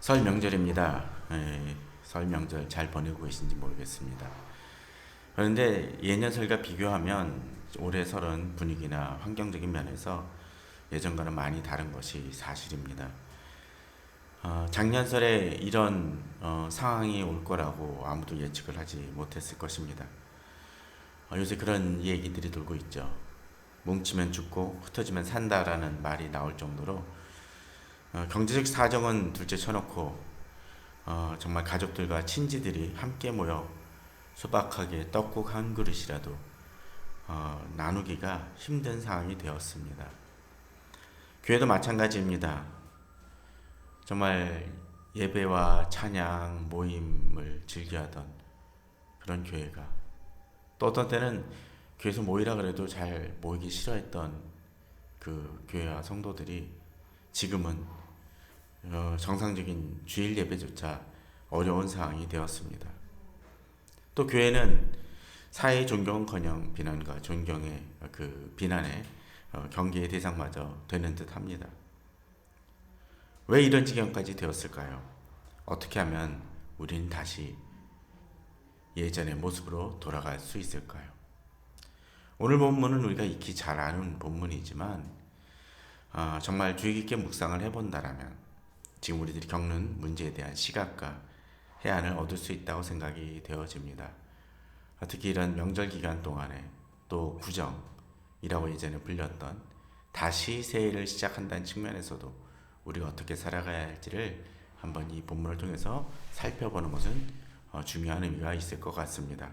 설 명절입니다. 설 명절 잘 보내고 계신지 모르겠습니다. 그런데 예년 설과 비교하면 올해 설은 분위기나 환경적인 면에서 예전과는 많이 다른 것이 사실입니다. 작년 설에 이런 상황이 올 거라고 아무도 예측을 하지 못했을 것입니다. 요새 그런 얘기들이 돌고 있죠. 뭉치면 죽고 흩어지면 산다라는 말이 나올 정도로 경제적 사정은 둘째 쳐놓고 정말 가족들과 친지들이 함께 모여 소박하게 떡국 한 그릇이라도 나누기가 힘든 상황이 되었습니다. 교회도 마찬가지입니다. 정말 예배와 찬양 모임을 즐겨하던 그런 교회가 또 어떤 때는 교회에서 모이라 그래도 잘 모이기 싫어했던 그 교회와 성도들이 지금은 정상적인 주일 예배조차 어려운 상황이 되었습니다. 또 교회는 사회의 존경은커녕 비난과 존경의 그 비난의 경계의 대상마저 되는 듯합니다. 왜 이런 지경까지 되었을까요? 어떻게 하면 우린 다시 예전의 모습으로 돌아갈 수 있을까요? 오늘 본문은 우리가 익히 잘 아는 본문이지만 정말 주의 깊게 묵상을 해본다라면 지금 우리들이 겪는 문제에 대한 시각과 해안을 얻을 수 있다고 되어집니다. 특히 이런 명절 기간 동안에 또 구정이라고 예전에 불렸던 다시 새해를 시작한다는 측면에서도 우리가 어떻게 살아가야 할지를 한번 이 본문을 통해서 살펴보는 것은 중요한 의미가 있을 것 같습니다.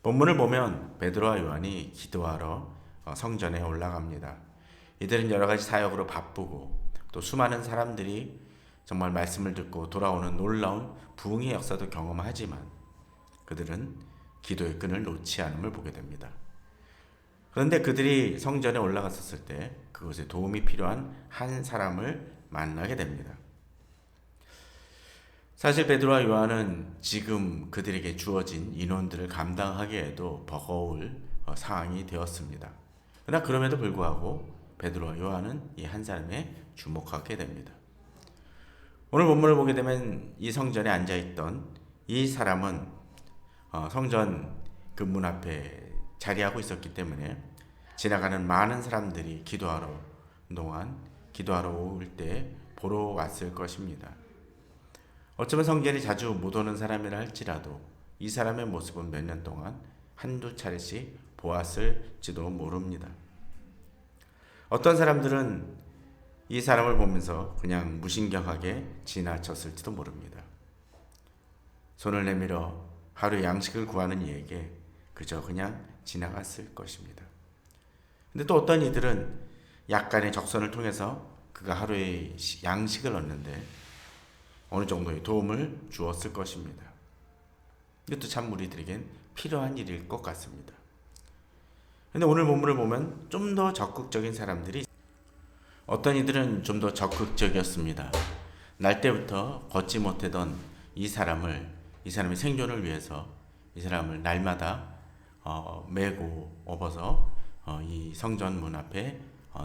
본문을 보면 베드로와 요한이 기도하러 성전에 올라갑니다. 이들은 여러 가지 사역으로 바쁘고 또 수많은 사람들이 정말 말씀을 듣고 돌아오는 놀라운 부흥의 역사도 경험하지만 그들은 기도의 끈을 놓지 않음을 보게 됩니다. 그런데 그들이 성전에 올라갔었을 때 그곳에 도움이 필요한 한 사람을 만나게 됩니다. 사실 베드로와 요한은 지금 그들에게 주어진 인원들을 감당하기에도 버거울 상황이 되었습니다. 그러나 그럼에도 불구하고 베드로와 요한은 이 한 사람에 주목하게 됩니다. 오늘 본문을 보게 되면 이 성전에 앉아있던 이 사람은 성전 그 문 앞에 자리하고 있었기 때문에 지나가는 많은 사람들이 기도하러 올 때 보러 왔을 것입니다. 어쩌면 성전에 자주 못 오는 사람이라 할지라도 이 사람의 모습은 몇 년 동안 한두 차례씩 보았을지도 모릅니다. 어떤 사람들은 이 사람을 보면서 그냥 무신경하게 지나쳤을지도 모릅니다. 손을 내밀어 하루 양식을 구하는 이에게 그저 그냥 지나갔을 것입니다. 근데 또 어떤 이들은 약간의 적선을 통해서 그가 하루의 양식을 얻는데 어느 정도의 도움을 주었을 것입니다. 이것도 참 우리들에겐 필요한 일일 것 같습니다. 근데 오늘 본문을 보면 좀 더 적극적인 사람들이 어떤 이들은 좀 더 적극적이었습니다. 날 때부터 걷지 못하던 이 사람의 생존을 위해서 이 사람을 날마다 메고 업어서 이 성전 문 앞에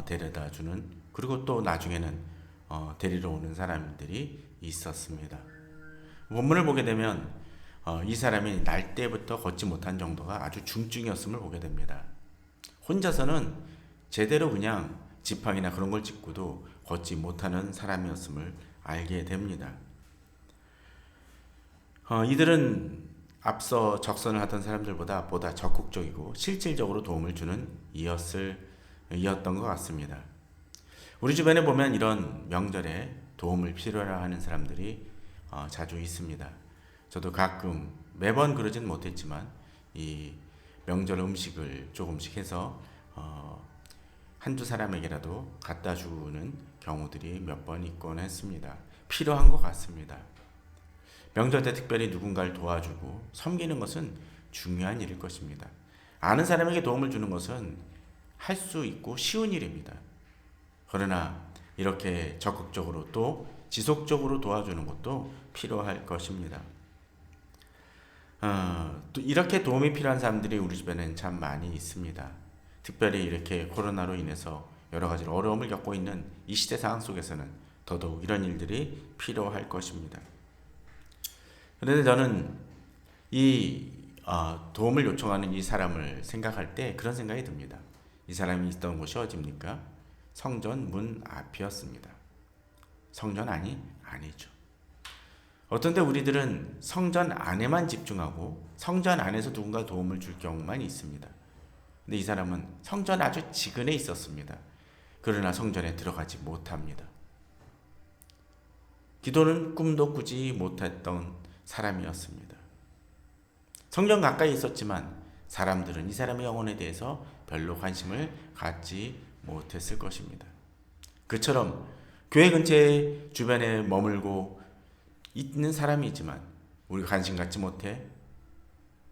데려다 주는 그리고 또 나중에는 데리러 오는 사람들이 있었습니다. 본문을 보게 되면 이 사람이 날 때부터 걷지 못한 정도가 아주 중증이었음을 보게 됩니다. 혼자서는 제대로 그냥 지팡이나 그런 걸 짚고도 걷지 못하는 사람이었음을 알게 됩니다. 이들은 앞서 적선을 하던 사람들보다 보다 적극적이고 실질적으로 도움을 주는 이였던 것 같습니다. 우리 주변에 보면 이런 명절에 도움을 필요로 하는 사람들이 자주 있습니다. 저도 가끔 매번 그러진 못했지만 이 명절 음식을 조금씩 해서 한두 사람에게라도 갖다 주는 경우들이 몇 번 있곤 했습니다. 필요한 것 같습니다. 명절 때 특별히 누군가를 도와주고 섬기는 것은 중요한 일일 것입니다. 아는 사람에게 도움을 주는 것은 할 수 있고 쉬운 일입니다. 그러나 이렇게 적극적으로 또 지속적으로 도와주는 것도 필요할 것입니다. 또 이렇게 도움이 필요한 사람들이 우리 주변에는 참 많이 있습니다. 특별히 이렇게 코로나로 인해서 여러 가지 어려움을 겪고 있는 이 시대 상황 속에서는 더더욱 이런 일들이 필요할 것입니다. 그런데 저는 이 도움을 요청하는 이 사람을 생각할 때 그런 생각이 듭니다. 이 사람이 있던 곳이 어디입니까? 성전 문 앞이었습니다. 성전 아니죠. 어떤 때 우리들은 성전 안에만 집중하고 성전 안에서 누군가 도움을 줄 경우만 있습니다. 근데 이 사람은 성전 아주 지근에 있었습니다. 그러나 성전에 들어가지 못합니다. 기도는 꿈도 꾸지 못했던 사람이었습니다. 성전 가까이 있었지만 사람들은 이 사람의 영혼에 대해서 별로 관심을 갖지 못했을 것입니다. 그처럼 교회 근처에 주변에 머물고 있는 사람이지만 우리 관심 갖지 못해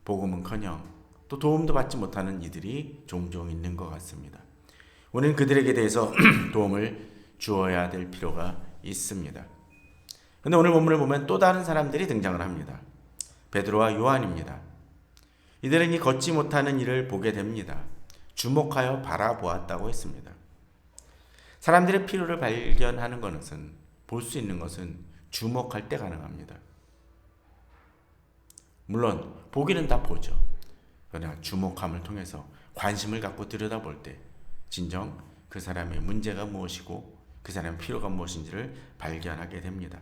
복음은커녕 또 도움도 받지 못하는 이들이 종종 있는 것 같습니다. 우리는 그들에게 대해서 도움을 주어야 될 필요가 있습니다. 그런데 오늘 본문을 보면 또 다른 사람들이 등장을 합니다. 베드로와 요한입니다. 이들은 이 걷지 못하는 이를 보게 됩니다. 주목하여 바라보았다고 했습니다. 사람들의 필요를 발견하는 것은, 볼 수 있는 것은 주목할 때 가능합니다. 물론 보기는 다 보죠. 그러나 주목함을 통해서 관심을 갖고 들여다볼 때 진정 그 사람의 문제가 무엇이고 그 사람의 필요가 무엇인지를 발견하게 됩니다.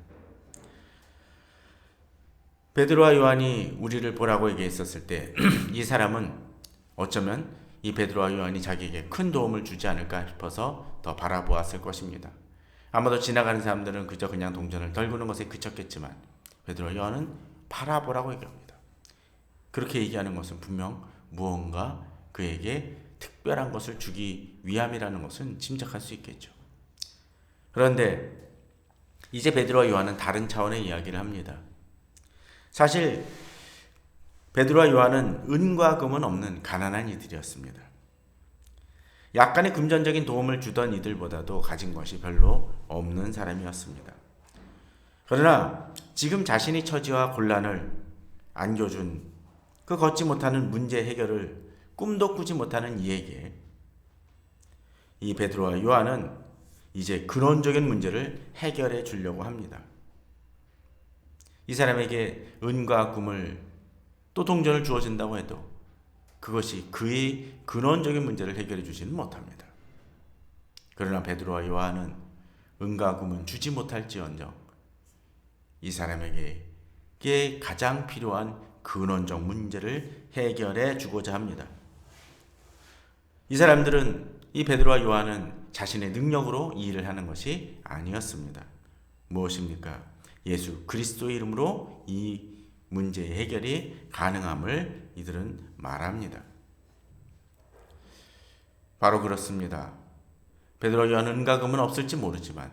베드로와 요한이 우리를 보라고 얘기했었을 때 이 사람은 어쩌면 이 베드로와 요한이 자기에게 큰 도움을 주지 않을까 싶어서 더 바라보았을 것입니다. 아마도 지나가는 사람들은 그저 그냥 동전을 덜구는 것에 그쳤겠지만 베드로와 요한은 바라보라고 얘기합니다. 그렇게 얘기하는 것은 분명 무언가 그에게 특별한 것을 주기 위함이라는 것은 짐작할 수 있겠죠. 그런데 이제 베드로와 요한은 다른 차원의 이야기를 합니다. 사실 베드로와 요한은 은과 금은 없는 가난한 이들이었습니다. 약간의 금전적인 도움을 주던 이들보다도 가진 것이 별로 없는 사람이었습니다. 그러나 지금 자신의 처지와 곤란을 안겨준 그 걷지 못하는 문제 해결을 꿈도 꾸지 못하는 이에게 이 베드로와 요한은 이제 근원적인 문제를 해결해 주려고 합니다. 이 사람에게 은과 금을 또 동전을 주어진다고 해도 그것이 그의 근원적인 문제를 해결해 주지는 못합니다. 그러나 베드로와 요한은 은과 금은 주지 못할지언정 이 사람에게 가장 필요한 근원적 문제를 해결해 주고자 합니다. 이 사람들은 이 베드로와 요한은 자신의 능력으로 이 일을 하는 것이 아니었습니다. 무엇입니까? 예수 그리스도의 이름으로 이 문제의 해결이 가능함을 이들은 말합니다. 바로 그렇습니다. 베드로와 요한은 은과 금은 없을지 모르지만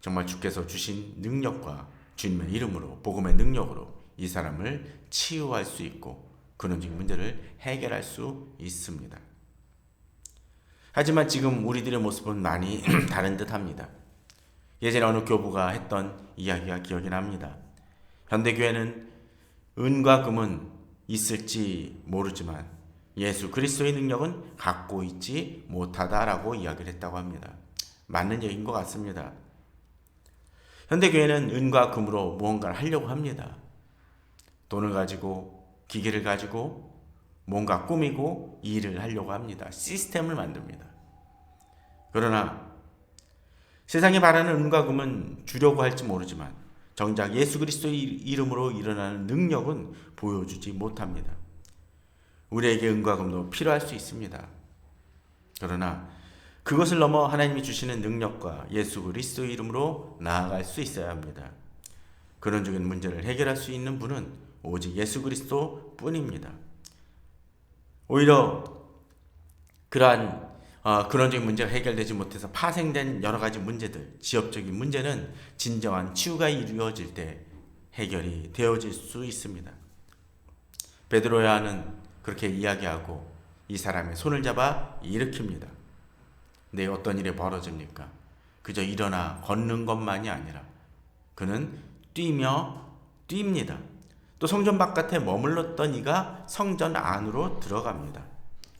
정말 주께서 주신 능력과 주님의 이름으로 복음의 능력으로 이 사람을 치유할 수 있고 근원적인 문제를 해결할 수 있습니다. 하지만 지금 우리들의 모습은 많이 다른 듯합니다. 예전에 어느 교부가 했던 이야기가 기억이 납니다. 현대교회는 은과 금은 있을지 모르지만 예수 그리스도의 능력은 갖고 있지 못하다라고 이야기를 했다고 합니다. 맞는 얘기인 것 같습니다. 현대교회는 은과 금으로 무언가를 하려고 합니다. 돈을 가지고 기계를 가지고 뭔가 꾸미고 일을 하려고 합니다. 시스템을 만듭니다. 그러나 세상에 바라는 은과 금은 주려고 할지 모르지만 정작 예수 그리스도의 이름으로 일어나는 능력은 보여주지 못합니다. 우리에게 은과 금도 필요할 수 있습니다. 그러나 그것을 넘어 하나님이 주시는 능력과 예수 그리스도의 이름으로 나아갈 수 있어야 합니다. 근원적인 문제를 해결할 수 있는 분은 오직 예수 그리스도 뿐입니다. 오히려 그러한 근원적인 문제가 해결되지 못해서 파생된 여러 가지 문제들, 지역적인 문제는 진정한 치유가 이루어질 때 해결이 되어질 수 있습니다. 베드로야는 그렇게 이야기하고 이 사람의 손을 잡아 일으킵니다. 근데 어떤 일이 벌어집니까? 그저 일어나 걷는 것만이 아니라 그는 뜁니다. 또 성전 바깥에 머물렀던 이가 성전 안으로 들어갑니다.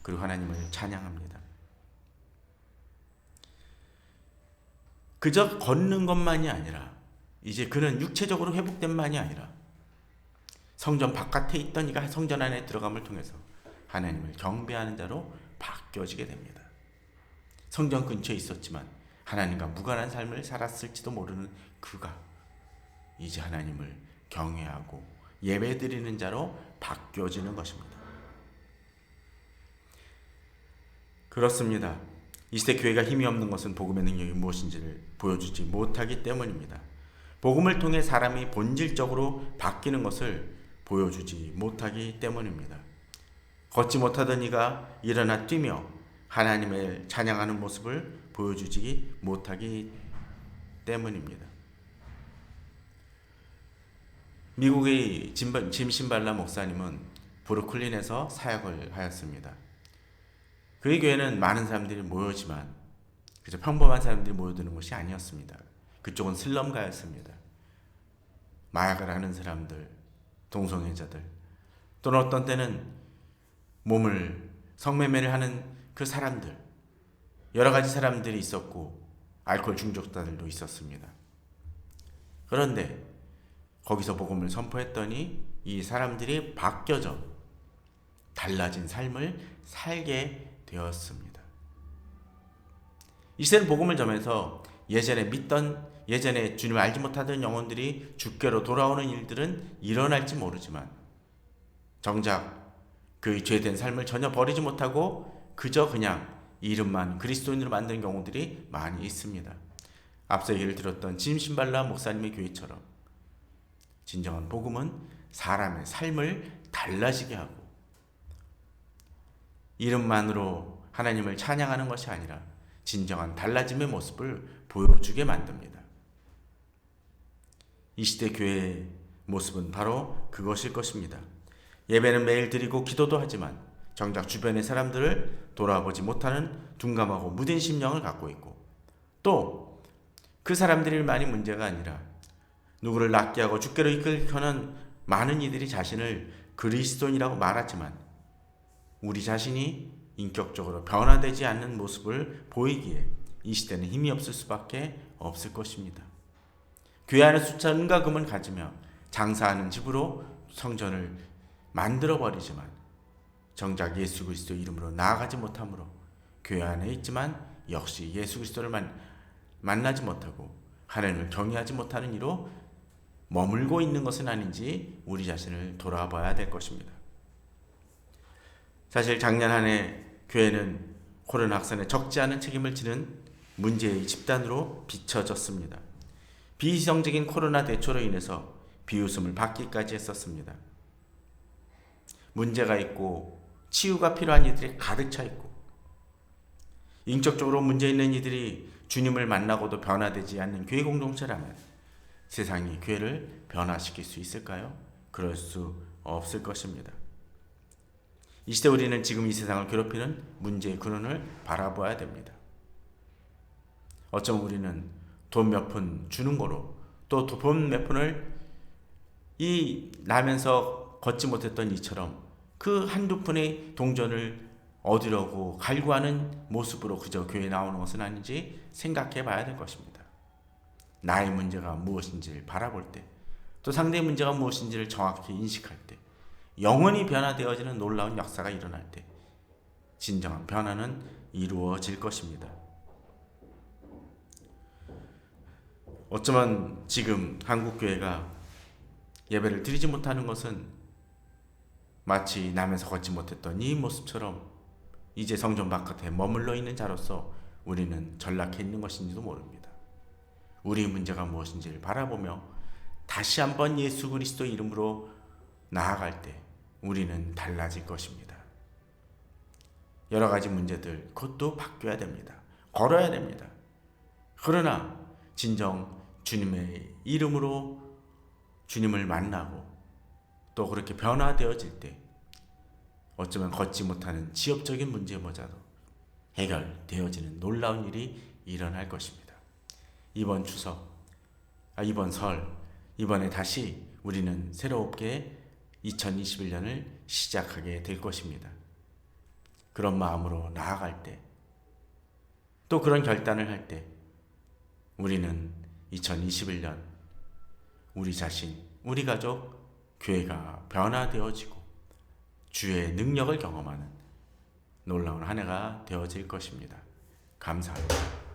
그리고 하나님을 찬양합니다. 그저 걷는 것만이 아니라 이제 그는 육체적으로 회복된만이 아니라 성전 바깥에 있던 이가 성전 안에 들어감을 통해서 하나님을 경배하는 자로 바뀌어지게 됩니다. 성전 근처에 있었지만 하나님과 무관한 삶을 살았을지도 모르는 그가 이제 하나님을 경외하고 예배드리는 자로 바뀌어지는 것입니다. 그렇습니다. 이 시대 교회가 힘이 없는 것은 복음의 능력이 무엇인지를 보여주지 못하기 때문입니다. 복음을 통해 사람이 본질적으로 바뀌는 것을 보여주지 못하기 때문입니다. 걷지 못하던 이가 일어나 뛰며 하나님을 찬양하는 모습을 보여주지 못하기 때문입니다. 미국의 짐 신발라 목사님은 브루클린에서 사역을 하였습니다. 그의 교회는 많은 사람들이 모였지만 그저 평범한 사람들이 모여드는 곳이 아니었습니다. 그쪽은 슬럼가였습니다. 마약을 하는 사람들, 동성애자들, 또는 어떤 때는 몸을 성매매를 하는 그 사람들, 여러 가지 사람들이 있었고 알코올 중독자들도 있었습니다. 그런데 거기서 복음을 선포했더니 이 사람들이 바뀌어져 달라진 삶을 살게 되었습니다. 이 시대는 복음을 전해서 예전에 주님을 알지 못하던 영혼들이 주께로 돌아오는 일들은 일어날지 모르지만 정작 그 죄된 삶을 전혀 버리지 못하고 그저 그냥 이름만 그리스도인으로 만드는 경우들이 많이 있습니다. 앞서 얘기를 들었던 짐 신발라 목사님의 교회처럼 진정한 복음은 사람의 삶을 달라지게 하고 이름만으로 하나님을 찬양하는 것이 아니라 진정한 달라짐의 모습을 보여주게 만듭니다. 이 시대 교회의 모습은 바로 그것일 것입니다. 예배는 매일 드리고 기도도 하지만 정작 주변의 사람들을 돌아보지 못하는 둔감하고 무딘 심령을 갖고 있고 또 그 사람들만이 문제가 아니라 누구를 낫게 하고 주께로 이끌려는 많은 이들이 자신을 그리스도인이라고 말하지만 우리 자신이 인격적으로 변화되지 않는 모습을 보이기에 이 시대는 힘이 없을 수밖에 없을 것입니다. 교회 안에 숫자가 금은 가지며 장사하는 집으로 성전을 만들어버리지만 정작 예수 그리스도 이름으로 나아가지 못하므로 교회 안에 있지만 역시 예수 그리스도를 만나지 못하고 하나님을 경외하지 못하는 이로 머물고 있는 것은 아닌지 우리 자신을 돌아봐야 될 것입니다. 사실 작년 한 해 교회는 코로나 확산에 적지 않은 책임을 지는 문제의 집단으로 비춰졌습니다. 비이성적인 코로나 대처로 인해서 비웃음을 받기까지 했었습니다. 문제가 있고 치유가 필요한 이들이 가득 차 있고 인격적으로 문제 있는 이들이 주님을 만나고도 변화되지 않는 교회 공동체라면 세상이 교회를 변화시킬 수 있을까요? 그럴 수 없을 것입니다. 이 시대 우리는 지금 이 세상을 괴롭히는 문제의 근원을 바라봐야 됩니다. 어쩌면 우리는 돈 몇 푼 주는 거로 또 돈 몇 푼을 나면서 걷지 못했던 이처럼 그 한두 푼의 동전을 얻으려고 갈구하는 모습으로 그저 교회에 나오는 것은 아닌지 생각해 봐야 될 것입니다. 나의 문제가 무엇인지를 바라볼 때, 또 상대의 문제가 무엇인지를 정확히 인식할 때, 영원히 변화되어지는 놀라운 역사가 일어날 때 진정한 변화는 이루어질 것입니다. 어쩌면 지금 한국교회가 예배를 드리지 못하는 것은 마치 남에서 걷지 못했던 이 모습처럼 이제 성전 바깥에 머물러 있는 자로서 우리는 전락해 있는 것인지도 모릅니다. 우리의 문제가 무엇인지를 바라보며 다시 한번 예수 그리스도 이름으로 나아갈 때 우리는 달라질 것입니다. 여러 가지 문제들 그것도 바뀌어야 됩니다. 걸어야 됩니다. 그러나 진정 주님의 이름으로 주님을 만나고 또 그렇게 변화되어질 때 어쩌면 걷지 못하는 지역적인 문제마저도 해결되어지는 놀라운 일이 일어날 것입니다. 이번 추석, 이번 설, 이번에 다시 우리는 새롭게 2021년을 시작하게 될 것입니다. 그런 마음으로 나아갈 때, 또 그런 결단을 할 때 우리는 2021년 우리 자신, 우리 가족, 교회가 변화되어지고 주의 능력을 경험하는 놀라운 한 해가 되어질 것입니다. 감사합니다.